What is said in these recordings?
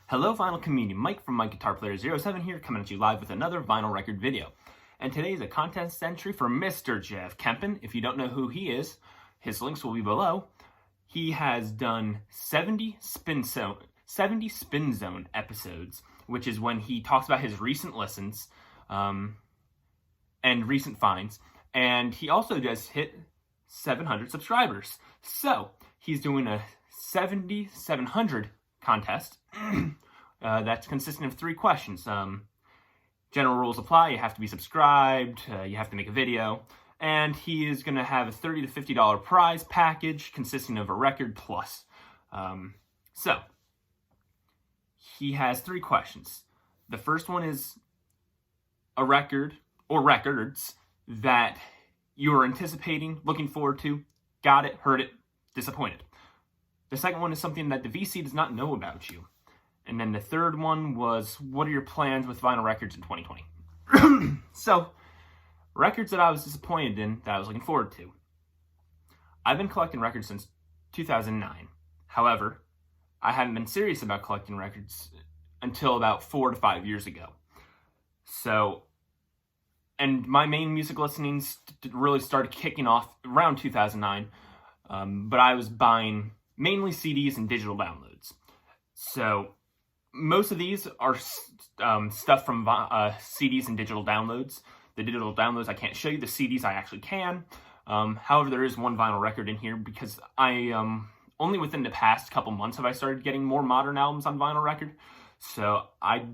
Hello vinyl community, Mike from MikeGuitarPlayer07 here, coming at you live with another vinyl record video. And today is a contest entry for Mr. Jeff Kempin. If you don't know who he is, his links will be below. He has done 70 Spin Zone episodes, which is when he talks about his recent listens and recent finds. And he also just hit 700 subscribers. So he's doing a 7,700 contest that's consistent of 3 questions. General rules apply. You have to be subscribed, you have to make a video, and he is going to have a $30 to $50 prize package consisting of a record plus. So he has 3 questions. The first one is a record or records that you are anticipating, looking forward to, got it, heard it, disappointed. The second one is something that the VC does not know about you. And then the third one was, what are your plans with vinyl records in 2020? So, records that I was disappointed in, that I was looking forward to. I've been collecting records since 2009. However, I haven't been serious about collecting records until about 4 to 5 years ago. So, and my main music listenings really started kicking off around 2009. But I was buying mainly CDs and digital downloads. So, most of these are stuff from CDs and digital downloads. The digital downloads I can't show you. The CDs I actually can. However, there is one vinyl record in here because I only within the past couple months have I started getting more modern albums on vinyl record. So I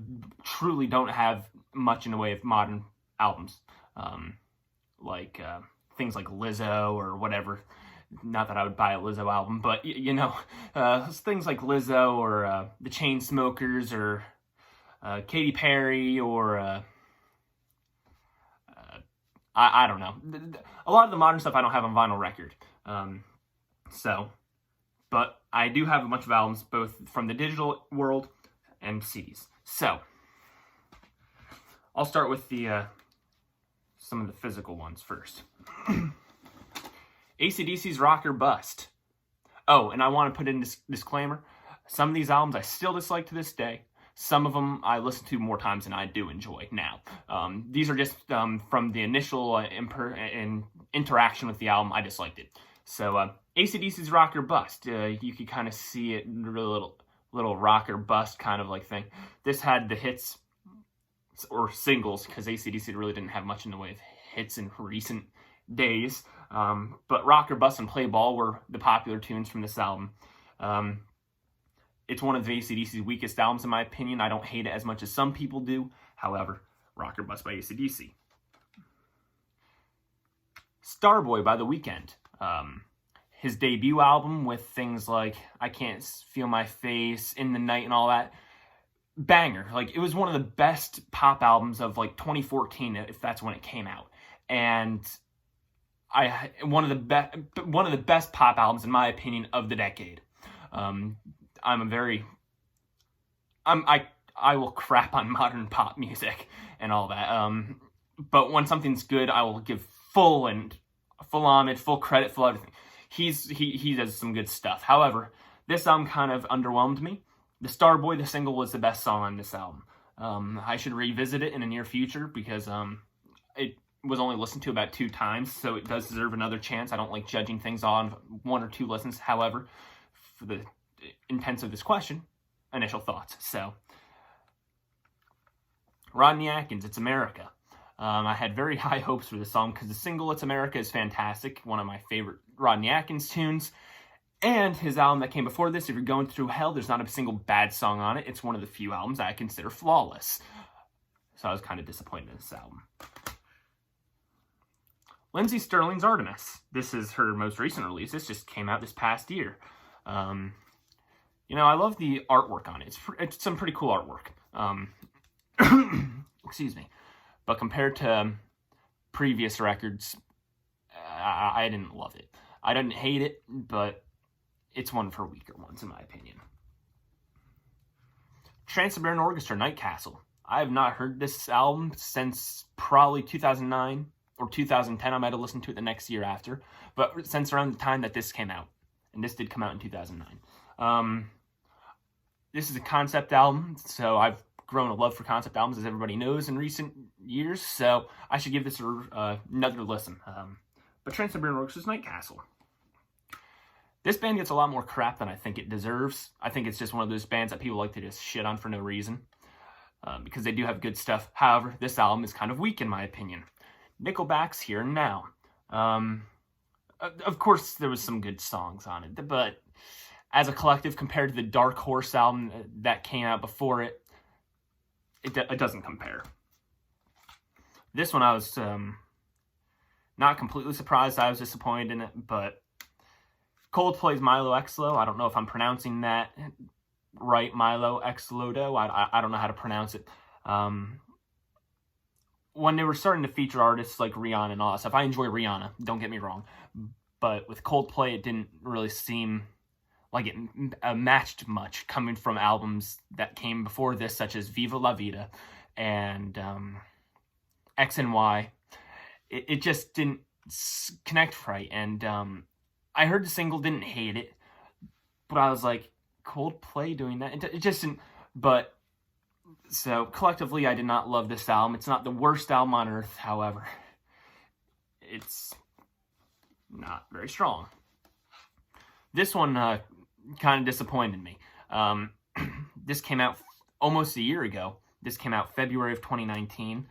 truly don't have much in the way of modern albums, like things like Lizzo or whatever. Not that I would buy a Lizzo album, but, things like Lizzo or the Chainsmokers or Katy Perry or, I don't know. A lot of the modern stuff I don't have on vinyl record. But I do have a bunch of albums, both from the digital world and CDs. So, I'll start with the some of the physical ones first. AC/DC's Rock or Bust. Oh, and I want to put in this disclaimer. Some of these albums I still dislike to this day. Some of them I listen to more times than I do enjoy now. These are just from the initial interaction with the album, I disliked it. So, AC/DC's Rock or Bust. You could kind of see it, little rock or bust kind of like thing. This had the hits, or singles, because AC/DC really didn't have much in the way of hits in recent days. But Rock or Bust and Play Ball were the popular tunes from this album. It's one of AC/DC's weakest albums in my opinion. I don't hate it as much as some people do. However, Rock or Bust by AC/DC. Starboy by The Weeknd. His debut album with things like I Can't Feel My Face, In the Night, and all that. Banger. Like, it was one of the best pop albums of like 2014, if that's when it came out. And one of the best pop albums in my opinion of the decade. I will crap on modern pop music and all that. But when something's good, I will give full homage, full credit, full everything. He does some good stuff. However, this album kind of underwhelmed me. The Starboy, the single, was the best song on this album. I should revisit it in the near future because it was only listened to about 2 times, so it does deserve another chance. I don't like judging things on 1 or 2 listens. However, for the intents of this question, initial thoughts. So, Rodney Atkins, It's America. I had very high hopes for this song because the single, It's America, is fantastic. One of my favorite Rodney Atkins tunes. And his album that came before this, If You're Going Through Hell, there's not a single bad song on it. It's one of the few albums I consider flawless. So I was kind of disappointed in this album. Lindsey Stirling's Artemis. This is her most recent release. This just came out this past year. I love the artwork on it. It's some pretty cool artwork. Excuse me. But compared to previous records, I didn't love it. I didn't hate it, but it's one of her weaker ones, in my opinion. Trans-Siberian Orchestra, Night Castle. I have not heard this album since probably 2009 or 2010. I might have listened to it the next year after, but since around the time that this came out. And this did come out in 2009. this is a concept album, so I've grown a love for concept albums, as everybody knows, in recent years, so I should give this another listen. But Trans-Siberian Orchestra's Night Castle. This band gets a lot more crap than I think it deserves. I think it's just one of those bands that people like to just shit on for no reason, because they do have good stuff. However, this album is kind of weak in my opinion. Nickelback's Here and Now. Of course, there was some good songs on it, but as a collective, compared to the Dark Horse album that came out before it, it doesn't compare. This one I was not completely surprised. I was disappointed in it, but Coldplay's Milo Exlo, I don't know if I'm pronouncing that right, Milo Exlodo, I don't know how to pronounce it. When they were starting to feature artists like Rihanna and all that stuff, I enjoy Rihanna, don't get me wrong, but with Coldplay, it didn't really seem like it matched much, coming from albums that came before this, such as Viva La Vida and X and Y. It just didn't connect right, and I heard the single, didn't hate it, but I was like, Coldplay doing that? It just didn't, but, so, collectively, I did not love this album. It's not the worst album on earth, however. It's not very strong. This one kind of disappointed me. This came out almost a year ago. This came out February of 2019.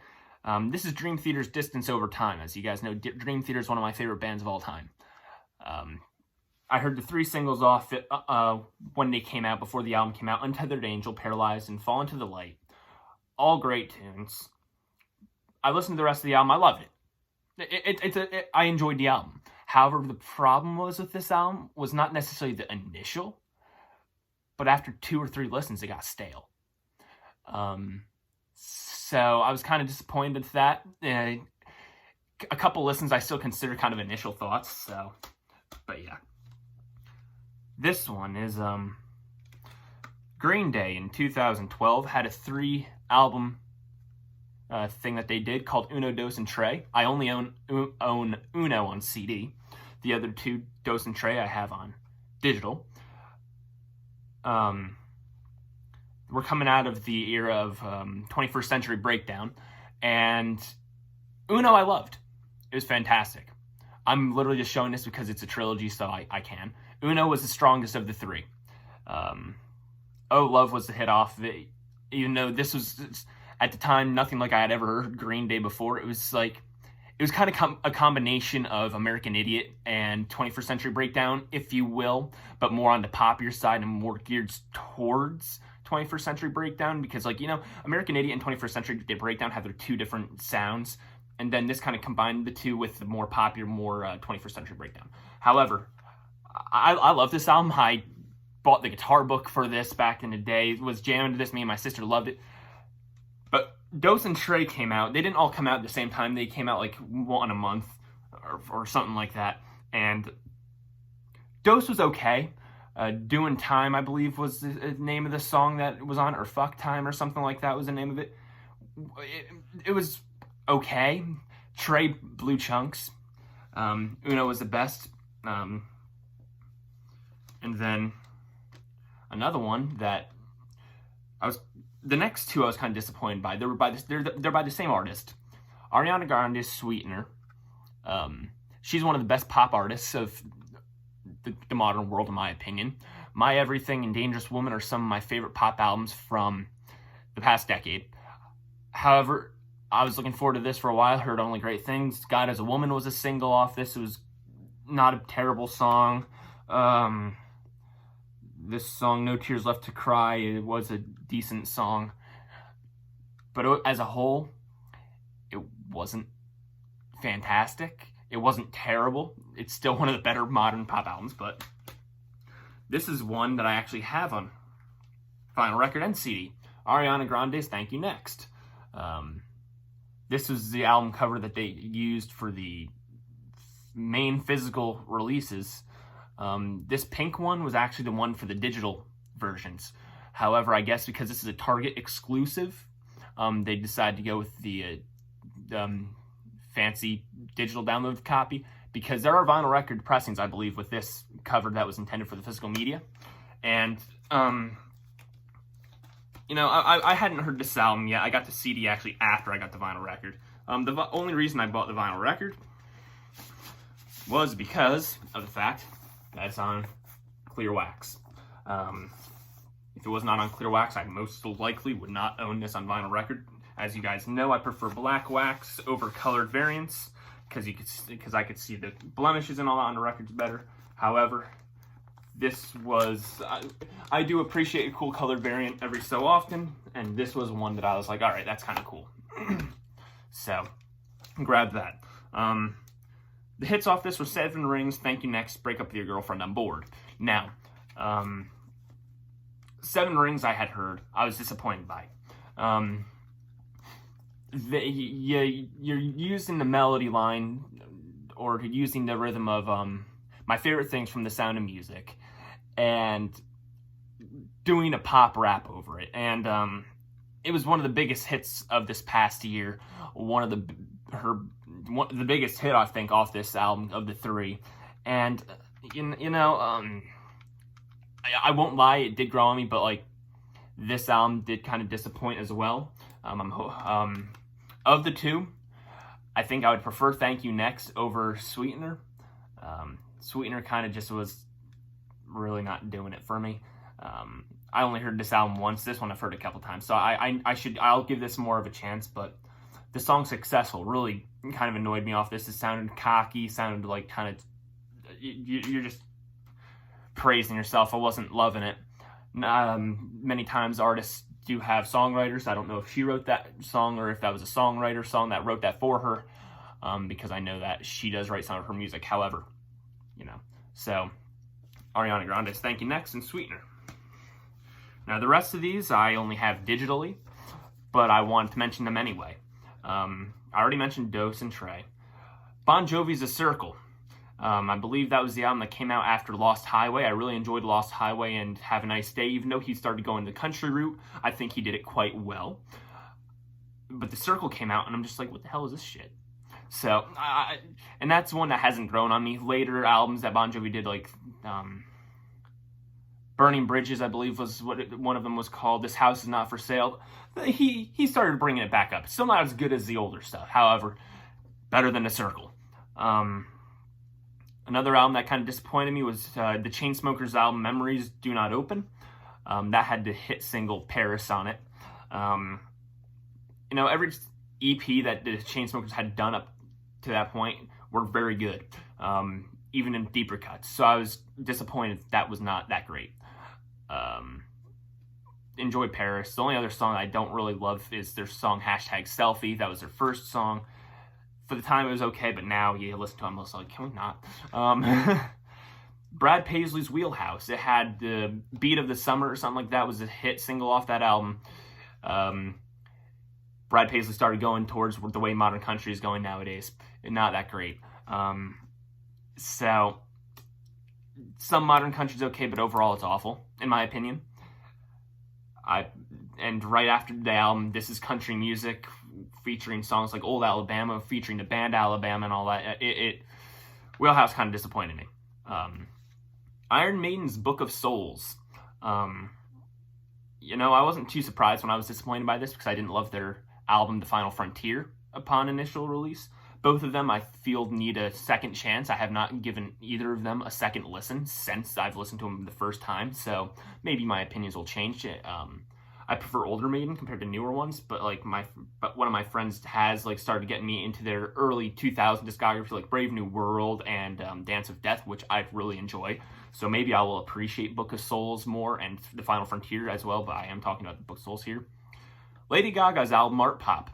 This is Dream Theater's Distance Over Time. As you guys know, Dream Theater is one of my favorite bands of all time. I heard the 3 singles off it, when they came out, before the album came out: Untethered Angel, Paralyzed, and Fall Into the Light. All great tunes. I listened to the rest of the album. I loved it. I enjoyed the album. However, the problem was with this album was not necessarily the initial, but after 2 or 3 listens, it got stale. So I was kind of disappointed with that. A couple listens I still consider kind of initial thoughts. So, but yeah. This one is Green Day in 2012 had a 3-album thing that they did called Uno, Dos, and Tre. I only own Uno on CD. The other 2, Dos and Tre, I have on digital. We're coming out of the era of 21st Century Breakdown, and Uno I loved. It was fantastic. I'm literally just showing this because it's a trilogy, so I can. Uno was the strongest of the 3. Oh Love was the hit off of it, even though this was, at the time, nothing like I had ever heard Green Day before. It was kind of a combination of American Idiot and 21st Century Breakdown, if you will, but more on the poppier side and more geared towards 21st Century Breakdown, because, American Idiot and 21st Century Breakdown have their 2 different sounds, and then this kind of combined the 2 with the more popular, more 21st Century Breakdown. However, I love this album. I bought the guitar book for this back in the day, was jamming to this. Me and my sister loved it. But Dos and Tre came out. They didn't all come out at the same time. They came out like one a month or something like that. And Dos was okay. Doing Time, I believe, was the name of the song that was on, or Fuck Time or something like that was the name of it. It was okay. Tre blew chunks. Uno was the best. And then another one that the next 2 I was kind of disappointed by. They're by the same artist, Ariana Grande's Sweetener. She's one of the best pop artists of the modern world, in my opinion. My Everything and Dangerous Woman are some of my favorite pop albums from the past decade. However, I was looking forward to this for a while. Heard only great things. God as a Woman was a single off this. It was not a terrible song. This song, No Tears Left to Cry, it was a decent song. But as a whole, it wasn't fantastic. It wasn't terrible. It's still one of the better modern pop albums, but this is one that I actually have on vinyl record and CD. Ariana Grande's Thank You Next. This was the album cover that they used for the main physical releases. This pink one was actually the one for the digital versions. However, I guess because this is a Target exclusive, they decided to go with the fancy digital download copy, because there are vinyl record pressings, I believe, with this cover that was intended for the physical media. And I hadn't heard this album yet. I got the CD actually after I got the vinyl record. The only reason I bought the vinyl record was because of the fact that it's on clear wax. If it was not on clear wax, I most likely would not own this on vinyl record. As you guys know, I prefer black wax over colored variants because I could see the blemishes and all that on the records better. However, this was, I do appreciate a cool colored variant every so often, and this was one that I was like, all right, that's kind of cool. So, grab that. The hits off this were Seven Rings, Thank You Next, Break Up With Your Girlfriend, I'm Bored. Now, Seven Rings I had heard, I was disappointed by. You're using the melody line, or using the rhythm of my favorite things from The Sound of Music, and doing a pop rap over it. And it was one of the biggest hits of this past year. One of the biggest hit, I think, off this album of the three. And I won't lie, it did grow on me, but like this album did kind of disappoint as well. Of the two, I think I would prefer Thank You Next over Sweetener. Sweetener kind of just was really not doing it for me. I only heard this album once. This one I've heard a couple times, so I'll give this more of a chance. But the song Successful really kind of annoyed me off this. It sounded cocky, sounded like kind of you're just praising yourself. I wasn't loving it. Many times artists do have songwriters. I don't know if she wrote that song or if that was a songwriter song that wrote that for her, because I know that she does write some of her music. However, so Ariana Grande's Thank You Next and Sweetener. Now the rest of these I only have digitally, but I wanted to mention them anyway. I already mentioned Dose and Trey. Bon Jovi's A Circle. I believe that was the album that came out after Lost Highway. I really enjoyed Lost Highway and Have a Nice Day. Even though he started going the country route, I think he did it quite well. But The Circle came out, and I'm just like, what the hell is this shit? So, and that's one that hasn't grown on me. Later albums that Bon Jovi did, like Burning Bridges, I believe was what one of them was called. This House Is Not For Sale. He started bringing it back up. Still not as good as the older stuff. However, better than The Circle. Another album that kind of disappointed me was the Chainsmokers album, Memories Do Not Open. That had the hit single Paris on it. Every EP that the Chainsmokers had done up to that point were very good, even in deeper cuts. So I was disappointed that was not that great. Enjoy Paris. The only other song I don't really love is their song #Selfie. That was their first song. For the time, it was okay, but now you listen to it, I'm also like, can we not? Brad Paisley's Wheelhouse. It had the Beat of the Summer or something like that. Was a hit single off that album. Brad Paisley started going towards the way modern country is going nowadays. Not that great. So, some modern country's okay, but overall it's awful, in my opinion. And right after the album, This Is Country Music, featuring songs like Old Alabama, featuring the band Alabama and all that. Wheelhouse kind of disappointed me. Iron Maiden's Book of Souls. I wasn't too surprised when I was disappointed by this because I didn't love their album, The Final Frontier, upon initial release. Both of them, I feel, need a second chance. I have not given either of them a second listen since I've listened to them the first time, so maybe my opinions will change. I prefer older Maiden compared to newer ones, but one of my friends has started getting me into their early 2000 discography, like Brave New World and Dance of Death, which I really enjoy. So maybe I will appreciate Book of Souls more and The Final Frontier as well, but I am talking about the Book of Souls here. Lady Gaga's album Art Pop.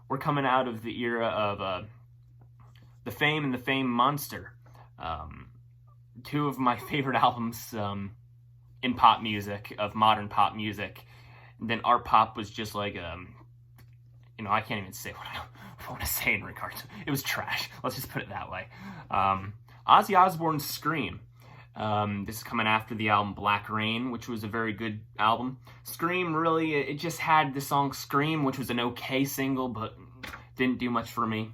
We're coming out of the era of The Fame and the Fame Monster. Two of my favorite albums in pop music, of modern pop music. And then Art Pop was just like, I can't even say what I want to say in regards. It was trash. Let's just put it that way. Ozzy Osbourne's Scream. This is coming after the album Black Rain, which was a very good album. Scream, really, it just had the song Scream, which was an okay single, but didn't do much for me.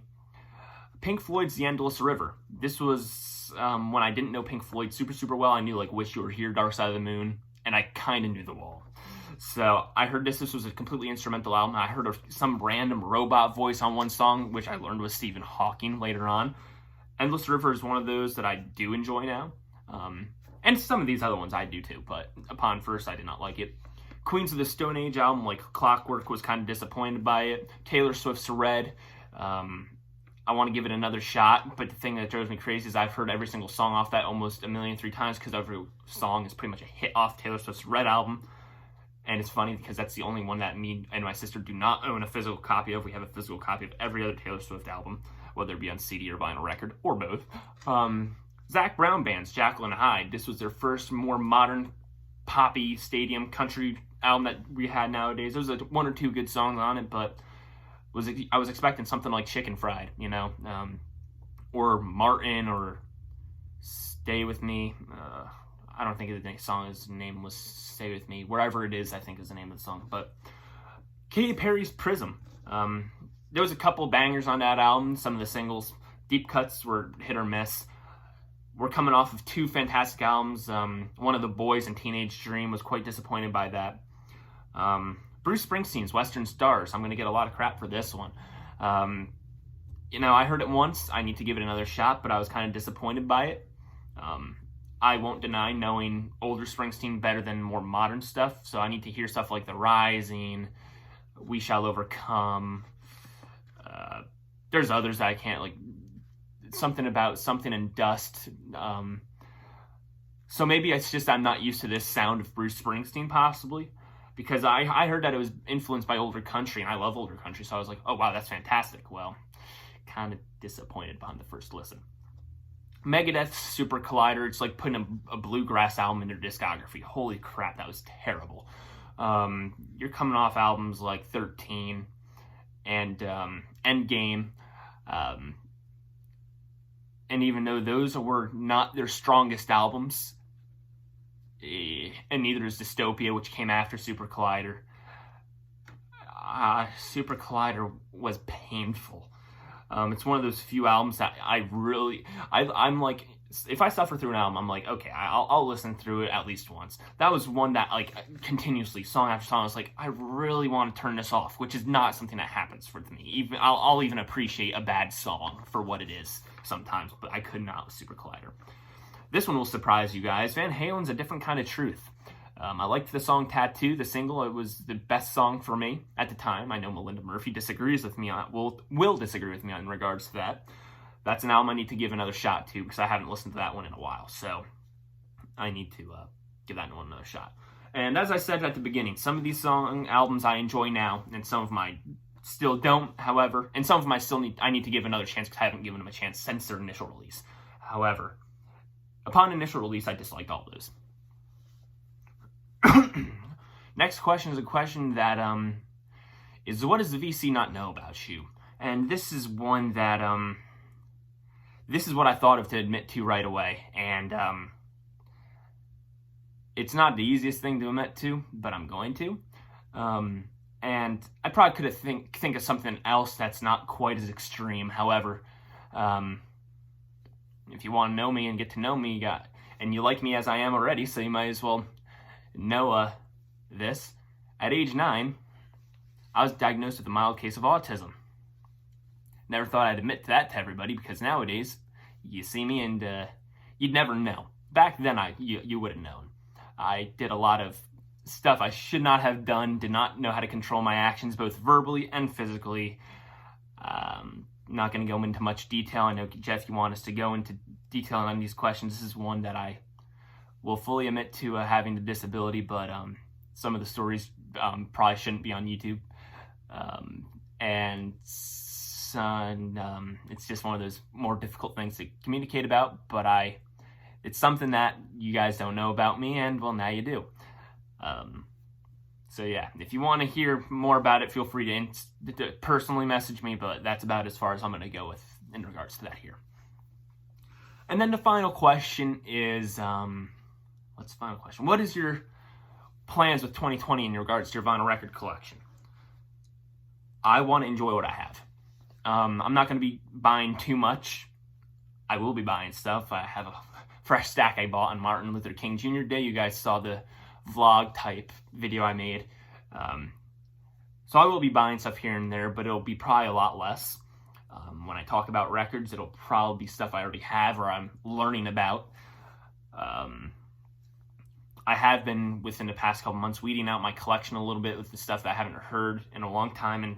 Pink Floyd's The Endless River. This was when I didn't know Pink Floyd super well. I knew Wish You Were Here, Dark Side of the Moon, and I kind of knew The Wall. So I heard this was a completely instrumental album. I heard some random robot voice on one song, which I learned was Stephen Hawking later on. Endless River is one of those that I do enjoy now. And some of these other ones I do too, but upon first I did not like it. Queens of the Stone Age album, like Clockwork, was kind of disappointed by it. Taylor Swift's Red, I want to give it another shot, but the thing that drives me crazy is I've heard every single song off that almost 1,000,003 times, because every song is pretty much a hit off Taylor Swift's Red album. And it's funny because that's the only one that me and my sister do not own a physical copy of. We have a physical copy of every other Taylor Swift album, whether it be on CD or vinyl record, or both. Zac Brown Band's Jekyll and Hyde. This was their first more modern, poppy, stadium, country album that we had nowadays. There was one or two good songs on it, but I was expecting something like Chicken Fried, you know, or Martin, or Stay With Me. I don't think his name was Stay With Me. Wherever it is, I think is the name of the song. But Katy Perry's Prism. There was a couple bangers on that album. Some of the singles, deep cuts were hit or miss. We're coming off of two fantastic albums. One of the Boys and Teenage Dream was quite disappointed by that. Bruce Springsteen's Western Stars. I'm going to get a lot of crap for this one. You know, I heard it once. I need to give it another shot, but I was kind of disappointed by it. I won't deny knowing older Springsteen better than more modern stuff, so I need to hear stuff like The Rising, We Shall Overcome. There's others that I can't, like something about Something in Dust. So maybe it's just I'm not used to this sound of Bruce Springsteen, possibly, because I heard that it was influenced by older country, and I love older country, so I was like, oh wow, that's fantastic. Well, kind of disappointed upon the first listen. Megadeth's Super Collider, it's like putting a bluegrass album in their discography. Holy crap, that was terrible. You're coming off albums like 13 and Endgame, and even though those were not their strongest albums, and neither is Dystopia, which came after Super Collider, Super Collider was painful. It's one of those few albums that I'm like, if I suffer through an album, I'm like, okay, I'll listen through it at least once. That was one that, like, continuously, song after song, I was like, I really want to turn this off, which is not something that happens for me. I'll even appreciate a bad song for what it is sometimes, but I could not with Super Collider. This one will surprise you guys. Van Halen's A Different Kind of Truth. I liked the song Tattoo, the single. It was the best song for me at the time. I know Melinda Murphy disagrees with me will disagree with me in regards to that. That's an album I need to give another shot to, because I haven't listened to that one in a while. So I need to give that one another shot. And as I said at the beginning, some of these song albums I enjoy now, and some of my still don't, however, and some of them I need to give another chance because I haven't given them a chance since their initial release. However, upon initial release, I disliked all those. Next question is a question that is, what does the VC not know about you? And this is one that this is what I thought of to admit to right away, and it's not the easiest thing to admit to, but I'm going to. And I probably could have think of something else that's not quite as extreme. However, if you want to know me and get to know me, and you like me as I am already, so you might as well know this. At age 9, I was diagnosed with a mild case of autism. Never thought I'd admit that to everybody, because nowadays you see me and you'd never know. Back then you would have known. I did a lot of stuff I should not have done, did not know how to control my actions, both verbally and physically. Not going to go into much detail. I know, Jeff, you want us to go into detail on these questions. This is one that I will fully admit to having the disability, but some of the stories probably shouldn't be on YouTube. And it's just one of those more difficult things to communicate about, but it's something that you guys don't know about me, and well, now you do. So yeah, if you want to hear more about it, feel free to personally message me, but that's about as far as I'm going to go with in regards to that here. And then the final question is, what's the final question? What is your plans with 2020 in regards to your vinyl record collection? I want to enjoy what I have. I'm not going to be buying too much. I will be buying stuff. I have a fresh stack I bought on Martin Luther King Jr. Day. You guys saw the vlog type video I made. So I will be buying stuff here and there, but it'll be probably a lot less. When I talk about records, it'll probably be stuff I already have or I'm learning about. I have been, within the past couple months, weeding out my collection a little bit with the stuff that I haven't heard in a long time and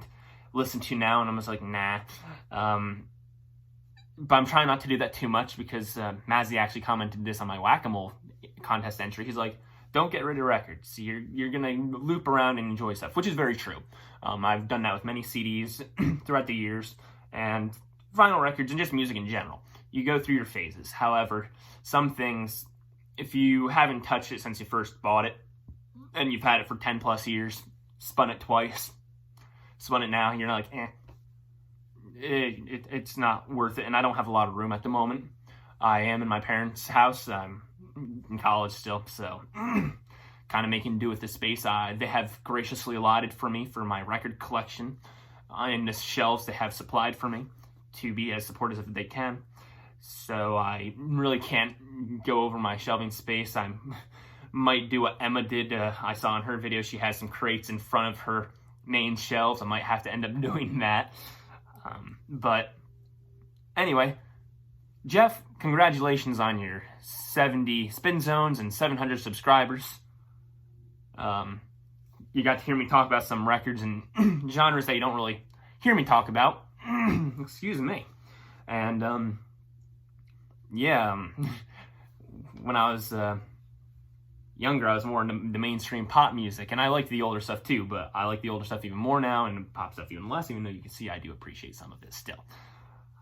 listened to now, and I'm just like, nah. But I'm trying not to do that too much because Mazzy actually commented this on my Whack-A-Mole contest entry. He's like, don't get rid of records. You're going to loop around and enjoy stuff, which is very true. I've done that with many CDs throughout the years, and vinyl records and just music in general. You go through your phases. However, some things, if you haven't touched it since you first bought it, and you've had it for 10 plus years, spun it twice, spun it now, and you're like, it's not worth it. And I don't have a lot of room at the moment. I am in my parents' house. I'm in college still, so kind of making do with the space they have graciously allotted for me for my record collection. In the shelves they have supplied for me to be as supportive as they can. So I really can't go over my shelving space. I might do what Emma did. I saw in her video she has some crates in front of her main shelves. I might have to end up doing that. But anyway, Jeff, congratulations on your 70 spin zones and 700 subscribers. You got to hear me talk about some records and genres that you don't really hear me talk about. Excuse me. And when I was younger, I was more into the mainstream pop music, and I liked the older stuff too, but I like the older stuff even more now, and pop stuff even less, even though you can see I do appreciate some of it still.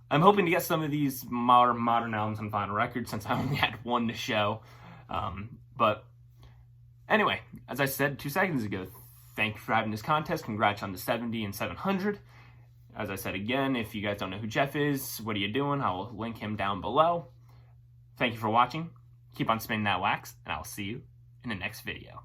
I'm hoping to get some of these modern albums on vinyl records since I only had one to show. But anyway, as I said 2 seconds ago, thank you for having this contest. Congrats on the 70 and 700. As I said again, if you guys don't know who Jeff is, what are you doing? I will link him down below. Thank you for watching. Keep on spinning that wax, and I will see you in the next video.